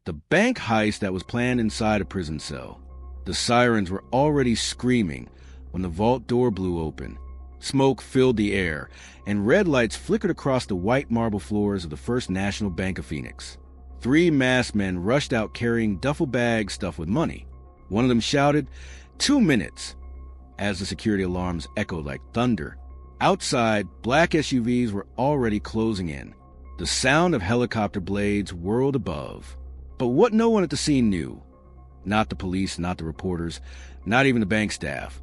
The bank heist that was planned inside a prison cell. The sirens were already screaming when the vault door blew open. Smoke filled the air, and red lights flickered across the white marble floors of the First National Bank of Phoenix. 3 masked men rushed out carrying duffel bags stuffed with money. One of them shouted, "2 minutes," as the security alarms echoed like thunder. Outside, black SUVs were already closing in. The sound of helicopter blades whirled above. But what no one at the scene knew, not the police, not the reporters, not even the bank staff,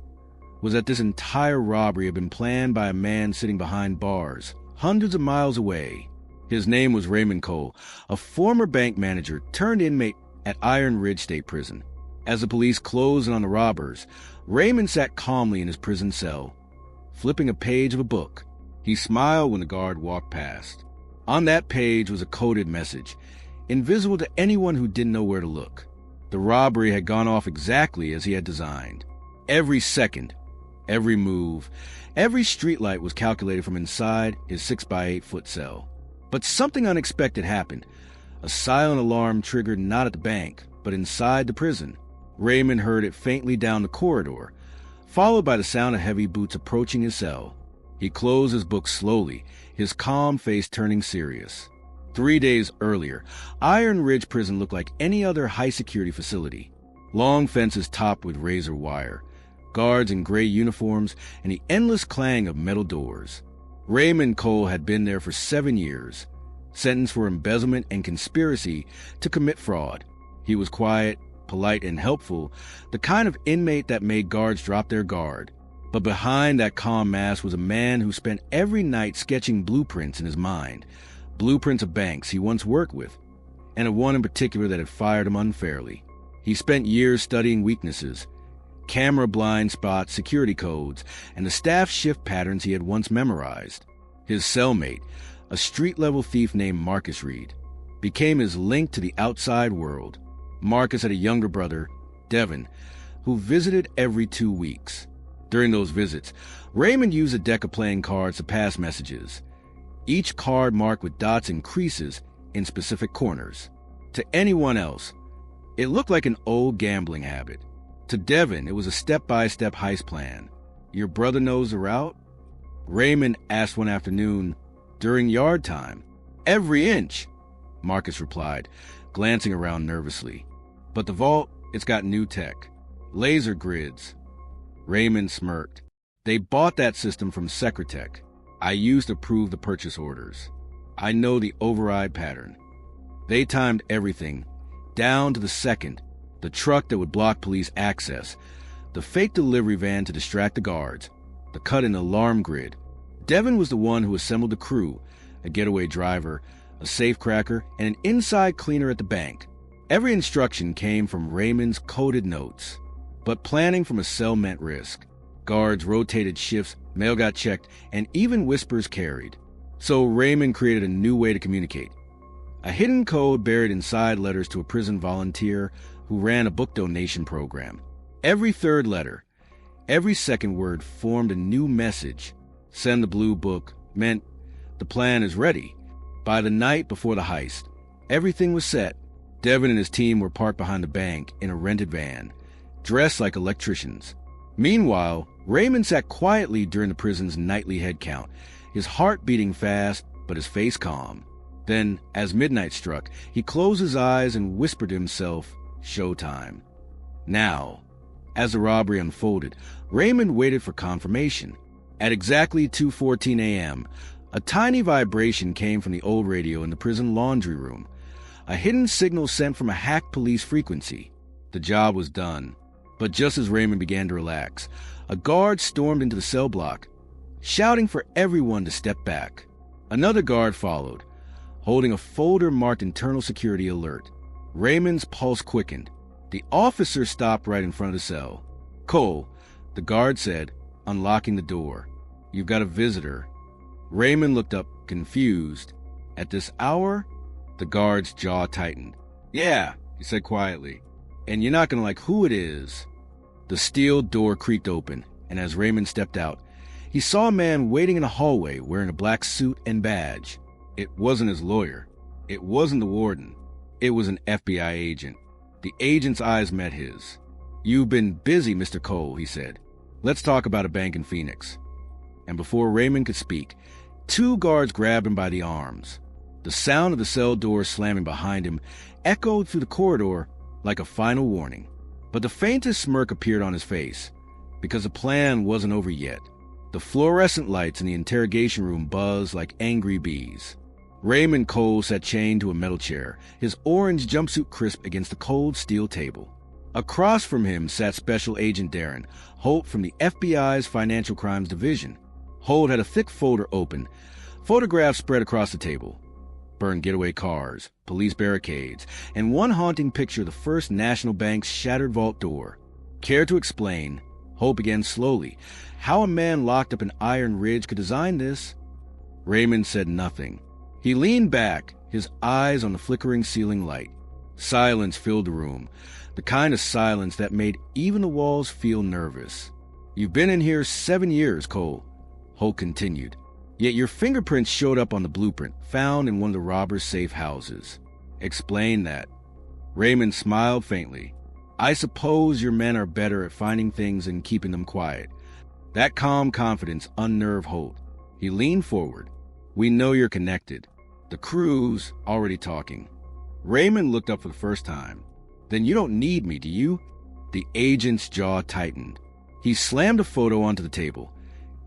was that this entire robbery had been planned by a man sitting behind bars, hundreds of miles away. His name was Raymond Cole, a former bank manager turned inmate at Iron Ridge State Prison. As the police closed in on the robbers, Raymond sat calmly in his prison cell, flipping a page of a book. He smiled when the guard walked past. On that page was a coded message, invisible to anyone who didn't know where to look. The robbery had gone off exactly as he had designed. Every second, every move, every streetlight was calculated from inside his 6x8-foot cell. But something unexpected happened. A silent alarm triggered not at the bank, but inside the prison. Raymond heard it faintly down the corridor, followed by the sound of heavy boots approaching his cell. He closed his book slowly, his calm face turning serious. 3 days earlier, Iron Ridge Prison looked like any other high-security facility. Long fences topped with razor wire, guards in gray uniforms, and the endless clang of metal doors. Raymond Cole had been there for 7 years, sentenced for embezzlement and conspiracy to commit fraud. He was quiet, polite, and helpful, the kind of inmate that made guards drop their guard. But behind that calm mask was a man who spent every night sketching blueprints in his mind, blueprints of banks he once worked with, and of one in particular that had fired him unfairly. He spent years studying weaknesses, camera blind spots, security codes, and the staff shift patterns he had once memorized. His cellmate, a street-level thief named Marcus Reed, became his link to the outside world. Marcus had a younger brother, Devin, who visited every 2 weeks. During those visits, Raymond used a deck of playing cards to pass messages, each card marked with dots and creases in specific corners. To anyone else, it looked like an old gambling habit. To Devin, it was a step-by-step heist plan. "Your brother knows the route?" Raymond asked one afternoon during yard time. "Every inch," Marcus replied, glancing around nervously. "But the vault, it's got new tech. Laser grids." Raymond smirked. "They bought that system from Secretech. I used to prove the purchase orders. I know the override pattern. They timed everything, down to the second. The truck that would block police access, the fake delivery van to distract the guards, the cut in the alarm grid. Devin was the one who assembled the crew, a getaway driver, a safecracker, and an inside cleaner at the bank. Every instruction came from Raymond's coded notes. But planning from a cell meant risk. Guards rotated shifts, mail got checked, and even whispers carried. So Raymond created a new way to communicate. A hidden code buried inside letters to a prison volunteer who ran a book donation program. Every third letter, every second word formed a new message. Send the blue book meant the plan is ready. By the night before the heist, everything was set. Devin and his team were parked behind the bank in a rented van, dressed like electricians. Meanwhile, Raymond sat quietly during the prison's nightly head count, his heart beating fast, but his face calm. Then, as midnight struck, he closed his eyes and whispered to himself, "Showtime." Now, as the robbery unfolded, Raymond waited for confirmation. At exactly 2:14 a.m., a tiny vibration came from the old radio in the prison laundry room, a hidden signal sent from a hacked police frequency. The job was done. But just as Raymond began to relax, a guard stormed into the cell block, shouting for everyone to step back. Another guard followed, holding a folder marked Internal Security Alert. Raymond's pulse quickened. The officer stopped right in front of the cell. "Cole," the guard said, unlocking the door. "You've got a visitor." Raymond looked up, confused. At this hour, the guard's jaw tightened. "Yeah," he said quietly. "And you're not going to like who it is." The steel door creaked open, and as Raymond stepped out, he saw a man waiting in a hallway wearing a black suit and badge. It wasn't his lawyer. It wasn't the warden. It was an FBI agent. The agent's eyes met his. "You've been busy, Mr. Cole," he said. "Let's talk about a bank in Phoenix." And before Raymond could speak, 2 guards grabbed him by the arms. The sound of the cell door slamming behind him echoed through the corridor like a final warning. But the faintest smirk appeared on his face, because the plan wasn't over yet. The fluorescent lights in the interrogation room buzzed like angry bees. Raymond Cole sat chained to a metal chair, his orange jumpsuit crisp against the cold steel table. Across from him sat Special Agent Darren Holt from the FBI's Financial Crimes Division. Holt had a thick folder open, photographs spread across the table. Burned getaway cars, police barricades, and one haunting picture of the First National Bank's shattered vault door. Care to explain? Holt began slowly. How a man locked up in Iron Ridge could design this? Raymond said nothing. He leaned back, his eyes on the flickering ceiling light. Silence filled the room, the kind of silence that made even the walls feel nervous. "You've been in here 7 years, Cole," Holt continued. "Yet your fingerprints showed up on the blueprint found in one of the robbers' safe houses. Explain that." Raymond smiled faintly. "I suppose your men are better at finding things and keeping them quiet." That calm confidence unnerved Holt. He leaned forward. "We know you're connected. The crew's already talking." Raymond looked up for the first time. "Then you don't need me, do you?" The agent's jaw tightened. He slammed a photo onto the table.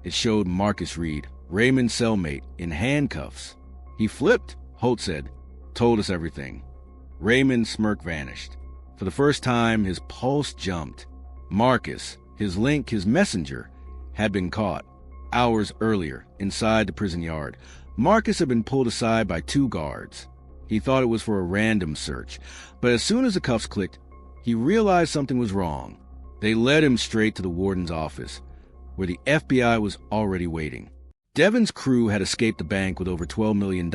It showed Marcus Reed, Raymond's cellmate, in handcuffs. "He flipped," Holt said. "Told us everything." Raymond's smirk vanished. For the first time, his pulse jumped. Marcus, his link, his messenger, had been caught. Hours earlier, inside the prison yard, Marcus had been pulled aside by 2 guards. He thought it was for a random search, but as soon as the cuffs clicked, he realized something was wrong. They led him straight to the warden's office, where the FBI was already waiting. Devon's crew had escaped the bank with over $12 million,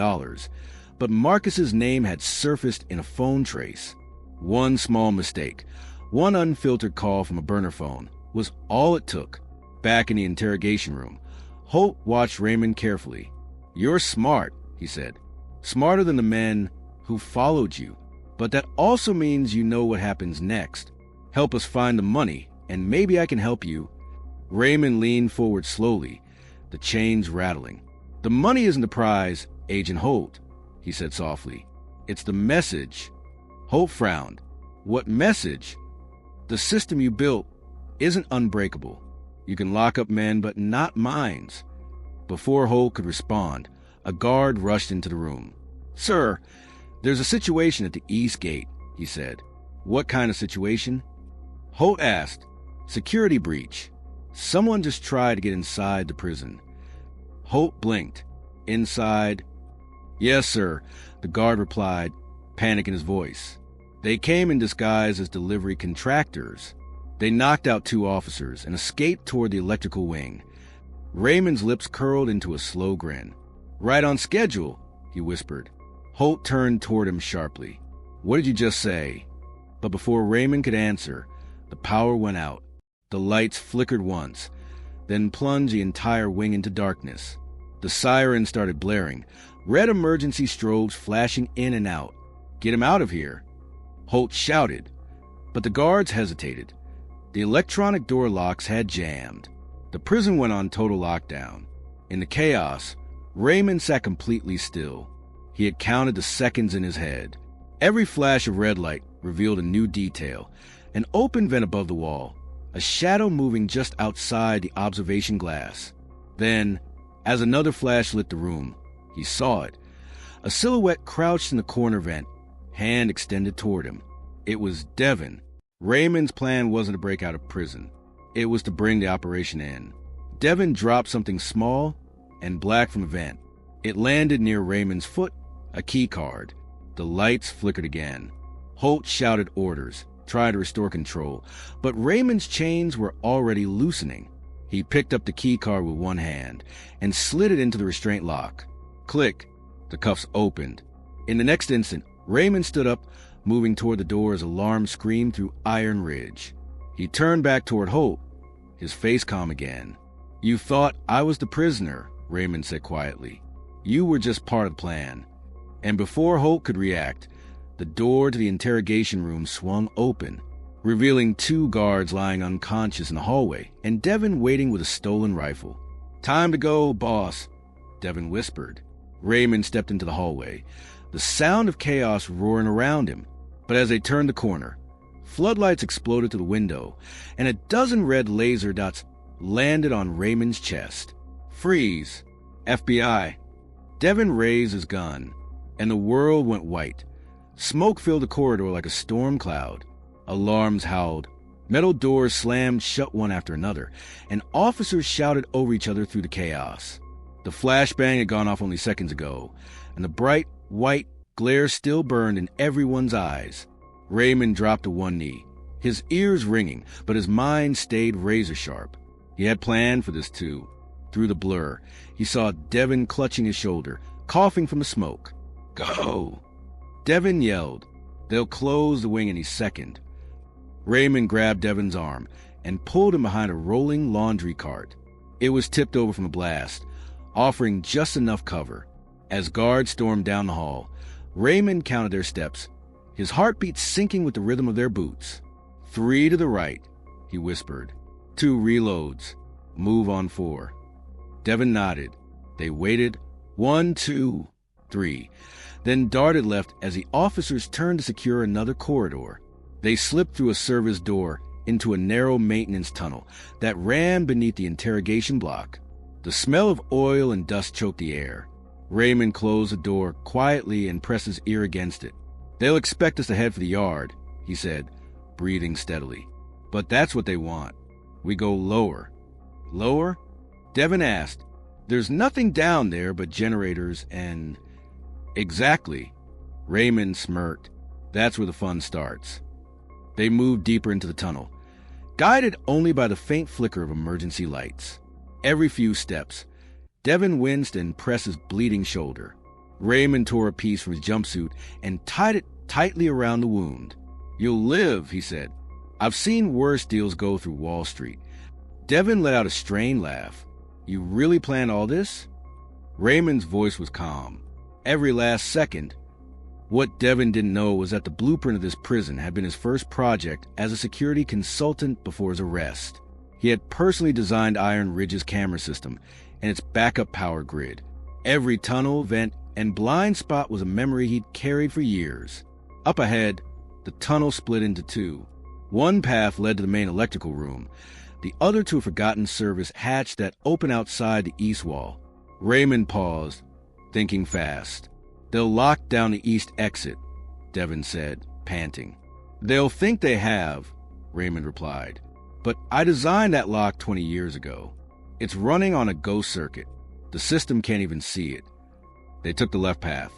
but Marcus's name had surfaced in a phone trace. One small mistake, one unfiltered call from a burner phone, was all it took. Back in the interrogation room, Holt watched Raymond carefully. "You're smart," he said. "Smarter than the men who followed you. But that also means you know what happens next. Help us find the money, and maybe I can help you." Raymond leaned forward slowly, the chains rattling. "The money isn't the prize, Agent Holt," he said softly. "It's the message." Holt frowned. "What message?" "The system you built isn't unbreakable. You can lock up men, but not minds." Before Holt could respond, a guard rushed into the room. "Sir, there's a situation at the East Gate," he said. "What kind of situation?" Holt asked. "Security breach. Someone just tried to get inside the prison." Holt blinked. "Inside?" "Yes, sir," the guard replied, panic in his voice. "They came in disguise as delivery contractors. They knocked out 2 officers and escaped toward the electrical wing." Raymond's lips curled into a slow grin. "Right on schedule," he whispered. Holt turned toward him sharply. "What did you just say?" But before Raymond could answer, the power went out. The lights flickered once, then plunged the entire wing into darkness. The siren started blaring, red emergency strobes flashing in and out. "Get him out of here," Holt shouted. But the guards hesitated. The electronic door locks had jammed. The prison went on total lockdown. In the chaos, Raymond sat completely still. He had counted the seconds in his head. Every flash of red light revealed a new detail. An open vent above the wall, a shadow moving just outside the observation glass. Then, as another flash lit the room, he saw it. A silhouette crouched in the corner vent, hand extended toward him. It was Devon. Raymond's plan wasn't to break out of prison. It was to bring the operation in. Devon dropped something small and black from the vent. It landed near Raymond's foot, a key card. The lights flickered again. Holt shouted orders, tried to restore control, but Raymond's chains were already loosening. He picked up the key card with one hand and slid it into the restraint lock. Click. The cuffs opened. In the next instant, Raymond stood up, moving toward the door as alarm screamed through Iron Ridge. He turned back toward Holt, his face calm again. "You thought I was the prisoner," Raymond said quietly. "You were just part of the plan." And before Holt could react, The door to the interrogation room swung open, revealing 2 guards lying unconscious in the hallway, and Devin waiting with a stolen rifle. "Time to go, boss," Devin whispered. Raymond stepped into the hallway, the sound of chaos roaring around him. But as they turned the corner, floodlights exploded to the window, and a dozen red laser dots landed on Raymond's chest. "Freeze! FBI!" Devin raised his gun, and the world went white. Smoke filled the corridor like a storm cloud. Alarms howled. Metal doors slammed shut one after another, and officers shouted over each other through the chaos. The flashbang had gone off only seconds ago, and the bright, white glare still burned in everyone's eyes. Raymond dropped to one knee, his ears ringing, but his mind stayed razor-sharp. He had planned for this too. Through the blur, he saw Devin clutching his shoulder, coughing from the smoke. "Go!" Devin yelled. "They'll close the wing any second." Raymond grabbed Devin's arm and pulled him behind a rolling laundry cart. It was tipped over from the blast, offering just enough cover. As guards stormed down the hall, Raymond counted their steps, his heartbeat syncing with the rhythm of their boots. 3 to the right, he whispered. 2 reloads. Move on 4. Devin nodded. They waited. 1, 2, 3. Then darted left as the officers turned to secure another corridor. They slipped through a service door into a narrow maintenance tunnel that ran beneath the interrogation block. The smell of oil and dust choked the air. Raymond closed the door quietly and pressed his ear against it. "They'll expect us to head for the yard," he said, breathing steadily. "But that's what they want. We go lower." "Lower?" Devin asked. "There's nothing down there but generators and—" "Exactly." Raymond smirked. "That's where the fun starts." They moved deeper into the tunnel, guided only by the faint flicker of emergency lights. Every few steps, Devin winced and pressed his bleeding shoulder. Raymond tore a piece from his jumpsuit and tied it tightly around the wound. "You'll live," he said. "I've seen worse deals go through Wall Street." Devin let out a strained laugh. "You really planned all this?" Raymond's voice was calm. "Every last second." What Devin didn't know was that the blueprint of this prison had been his first project as a security consultant before his arrest. He had personally designed Iron Ridge's camera system and its backup power grid. Every tunnel, vent, and blind spot was a memory he'd carried for years. Up ahead, the tunnel split into 2. One path led to the main electrical room, the other to a forgotten service hatch that opened outside the east wall. Raymond paused, thinking fast. "They'll lock down the east exit," Devin said, panting. "They'll think they have," Raymond replied. "But I designed that lock 20 years ago. It's running on a ghost circuit. The system can't even see it." They took the left path.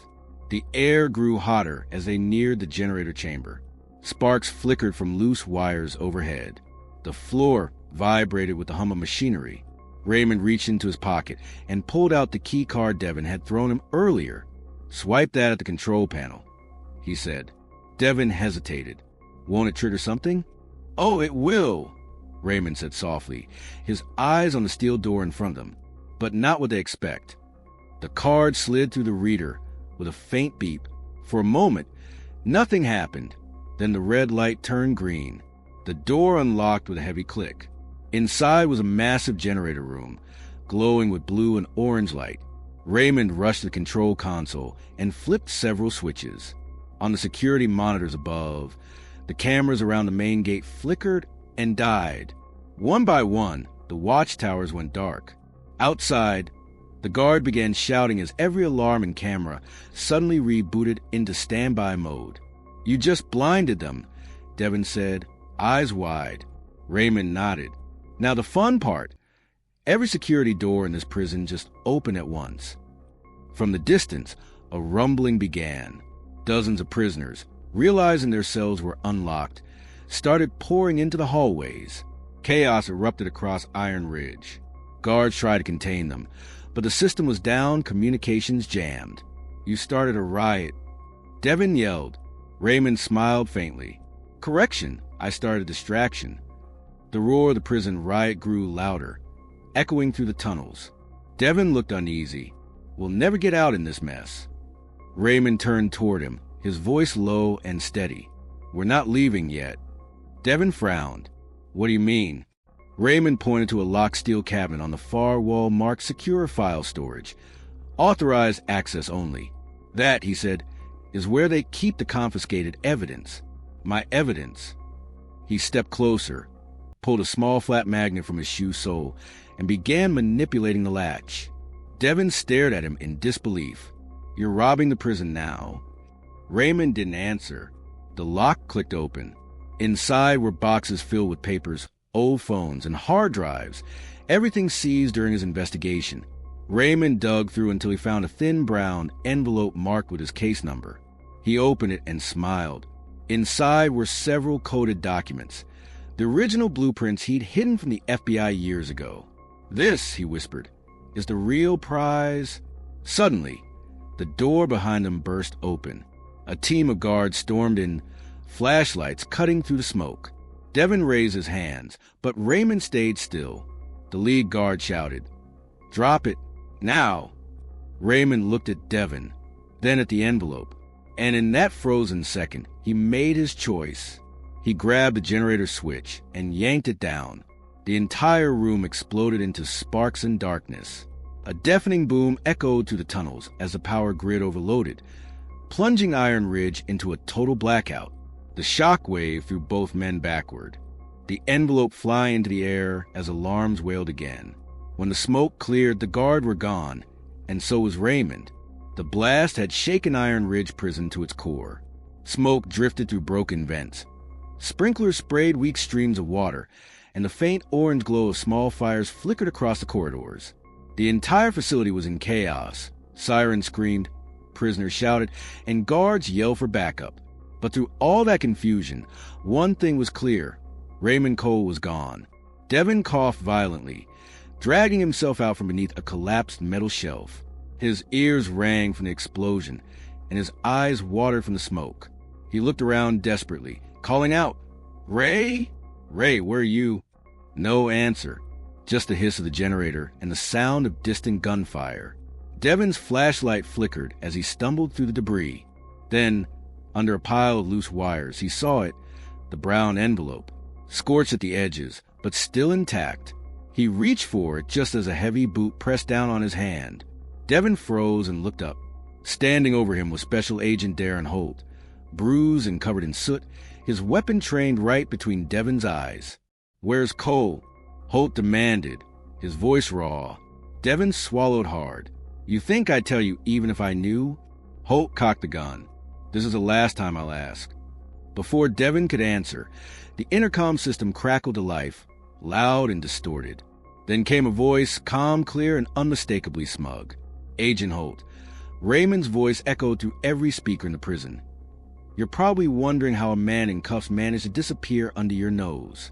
The air grew hotter as they neared the generator chamber. Sparks flickered from loose wires overhead. The floor vibrated with the hum of machinery. Raymond reached into his pocket and pulled out the key card Devin had thrown him earlier. "Swipe that at the control panel," he said. Devin hesitated. "Won't it trigger something?" "Oh, it will," Raymond said softly, his eyes on the steel door in front of them. "But not what they expect." The card slid through the reader with a faint beep. For a moment, nothing happened. Then the red light turned green. The door unlocked with a heavy click. Inside was a massive generator room, glowing with blue and orange light. Raymond rushed to the control console and flipped several switches. On the security monitors above, the cameras around the main gate flickered and died. One by one, the watchtowers went dark. Outside, the guard began shouting as every alarm and camera suddenly rebooted into standby mode. "You just blinded them," Devin said, eyes wide. Raymond nodded. "Now the fun part. Every security door in this prison just opened at once." From the distance, a rumbling began. Dozens of prisoners, realizing their cells were unlocked, started pouring into the hallways. Chaos erupted across Iron Ridge. Guards tried to contain them, but the system was down, communications jammed. "You started a riot," Devin yelled. Raymond smiled faintly. "Correction, I started a distraction." The roar of the prison riot grew louder, echoing through the tunnels. Devin looked uneasy. "We'll never get out in this mess." Raymond turned toward him, his voice low and steady. "We're not leaving yet." Devin frowned. "What do you mean?" Raymond pointed to a locked steel cabinet on the far wall marked Secure File Storage. "Authorized access only." "That," he said, "is where they keep the confiscated evidence." "My evidence." He stepped closer, pulled a small flat magnet from his shoe sole, and began manipulating the latch. Devin stared at him in disbelief. "You're robbing the prison now." Raymond didn't answer. The lock clicked open. Inside were boxes filled with papers, old phones, and hard drives, everything seized during his investigation. Raymond dug through until he found a thin brown envelope marked with his case number. He opened it and smiled. Inside were several coded documents, the original blueprints he'd hidden from the FBI years ago. "This," he whispered, "is the real prize." Suddenly, the door behind them burst open. A team of guards stormed in, flashlights cutting through the smoke. Devin raised his hands, but Raymond stayed still. The lead guard shouted, "Drop it, now!" Raymond looked at Devin, then at the envelope, and in that frozen second, he made his choice. He grabbed the generator switch and yanked it down. The entire room exploded into sparks and darkness. A deafening boom echoed through the tunnels as the power grid overloaded, plunging Iron Ridge into a total blackout. The shock wave threw both men backward, the envelope flying into the air as alarms wailed again. When the smoke cleared, the guard were gone, and so was Raymond. The blast had shaken Iron Ridge prison to its core. Smoke drifted through broken vents. Sprinklers sprayed weak streams of water, and the faint orange glow of small fires flickered across the corridors. The entire facility was in chaos. Sirens screamed, prisoners shouted, and guards yelled for backup. But through all that confusion, one thing was clear. Raymond Cole was gone. Devin coughed violently, dragging himself out from beneath a collapsed metal shelf. His ears rang from the explosion, and his eyes watered from the smoke. He looked around desperately, calling out, "Ray? Ray, where are you?" No answer, just the hiss of the generator and the sound of distant gunfire. Devin's flashlight flickered as he stumbled through the debris. Then, under a pile of loose wires, he saw it, the brown envelope, scorched at the edges, but still intact. He reached for it just as a heavy boot pressed down on his hand. Devin froze and looked up. Standing over him was Special Agent Darren Holt, bruised and covered in soot, his weapon trained right between Devin's eyes. "Where's Cole?" Holt demanded, his voice raw. Devin swallowed hard. "You think I'd tell you even if I knew?" Holt cocked the gun. "This is the last time I'll ask." Before Devin could answer, the intercom system crackled to life, loud and distorted. Then came a voice, calm, clear, and unmistakably smug. "Agent Holt." Raymond's voice echoed through every speaker in the prison. "You're probably wondering how a man in cuffs managed to disappear under your nose."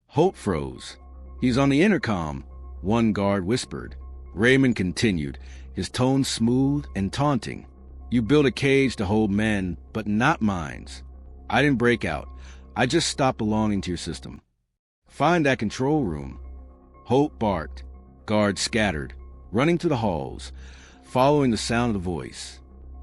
Holt froze. "He's on the intercom," one guard whispered. Raymond continued, his tone smooth and taunting. "You built a cage to hold men, but not minds. I didn't break out. I just stopped belonging to your system. Find that control room." Holt barked. Guards scattered, running through the halls, following the sound of the voice.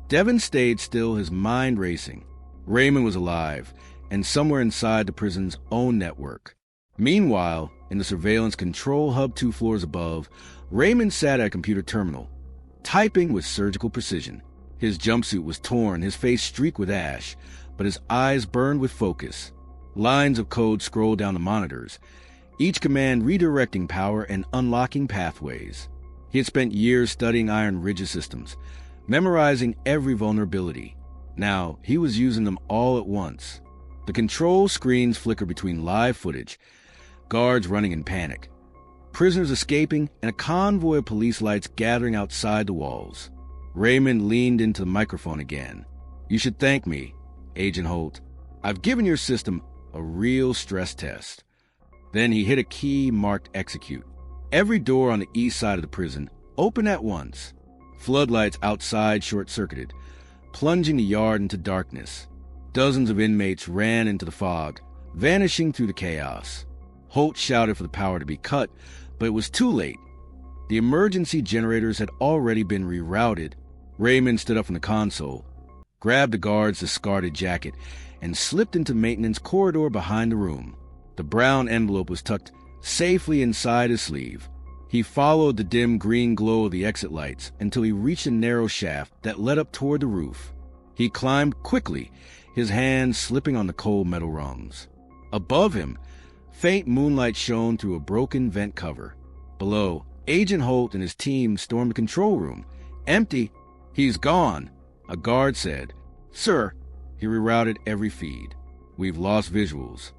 Devin stayed still, his mind racing. Raymond was alive, and somewhere inside the prison's own network. Meanwhile, in the surveillance control hub 2 floors above, Raymond sat at a computer terminal, typing with surgical precision. His jumpsuit was torn, his face streaked with ash, but his eyes burned with focus. Lines of code scrolled down the monitors, each command redirecting power and unlocking pathways. He had spent years studying Iron Ridge's systems, memorizing every vulnerability. Now, he was using them all at once. The control screens flickered between live footage, guards running in panic, prisoners escaping, and a convoy of police lights gathering outside the walls. Raymond leaned into the microphone again. "You should thank me, Agent Holt. I've given your system a real stress test." Then he hit a key marked execute. Every door on the east side of the prison opened at once. Floodlights outside short-circuited, plunging the yard into darkness. Dozens of inmates ran into the fog, vanishing through the chaos. Holt shouted for the power to be cut, but it was too late. The emergency generators had already been rerouted. Raymond stood up from the console, grabbed the guard's discarded jacket, and slipped into maintenance corridor behind the room. The brown envelope was tucked safely inside his sleeve. He followed the dim green glow of the exit lights until he reached a narrow shaft that led up toward the roof. He climbed quickly, his hands slipping on the cold metal rungs. Above him, faint moonlight shone through a broken vent cover. Below, Agent Holt and his team stormed the control room. "Empty." "He's gone," a guard said. "Sir," he rerouted every feed. "We've lost visuals."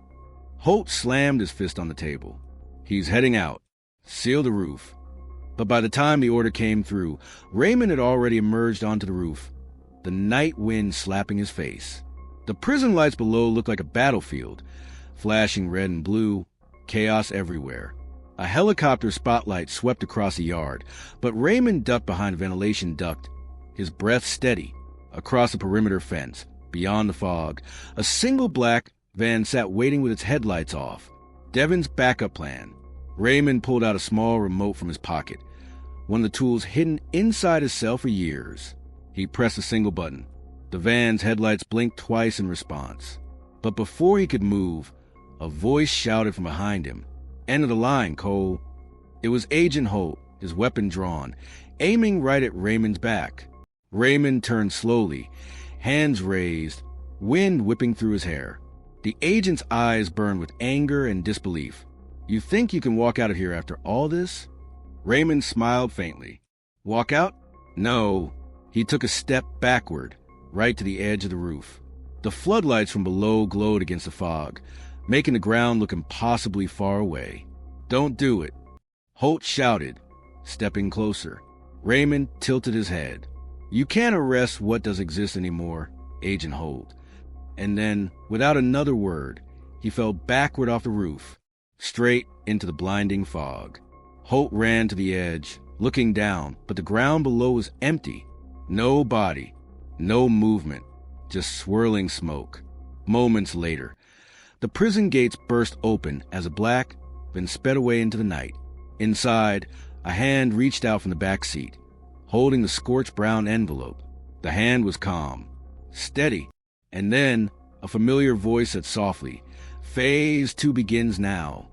Holt slammed his fist on the table. "He's heading out. Seal the roof." But by the time the order came through, Raymond had already emerged onto the roof, the night wind slapping his face. The prison lights below looked like a battlefield, flashing red and blue, chaos everywhere. A helicopter spotlight swept across the yard, but Raymond ducked behind a ventilation duct, his breath steady. Across a perimeter fence, beyond the fog, a single black van sat waiting with its headlights off. Devon's backup plan. Raymond pulled out a small remote from his pocket, one of the tools hidden inside his cell for years. He pressed a single button. The van's headlights blinked twice in response. But before he could move, a voice shouted from behind him, "End of the line, Cole." It was Agent Holt, his weapon drawn, aiming right at Raymond's back. Raymond turned slowly, hands raised, wind whipping through his hair. The agent's eyes burned with anger and disbelief. "You think you can walk out of here after all this?" Raymond smiled faintly. "Walk out? No." He took a step backward, right to the edge of the roof. The floodlights from below glowed against the fog, making the ground look impossibly far away. "Don't do it," Holt shouted, stepping closer. Raymond tilted his head. "You can't arrest what does exist anymore, Agent Holt." And then, without another word, he fell backward off the roof, straight into the blinding fog. Holt ran to the edge, looking down, but the ground below was empty. No body, no movement, just swirling smoke. Moments later, the prison gates burst open as a black then sped away into the night. Inside, a hand reached out from the back seat, holding the scorched brown envelope. The hand was calm, steady, and then a familiar voice said softly, "Phase 2 begins now."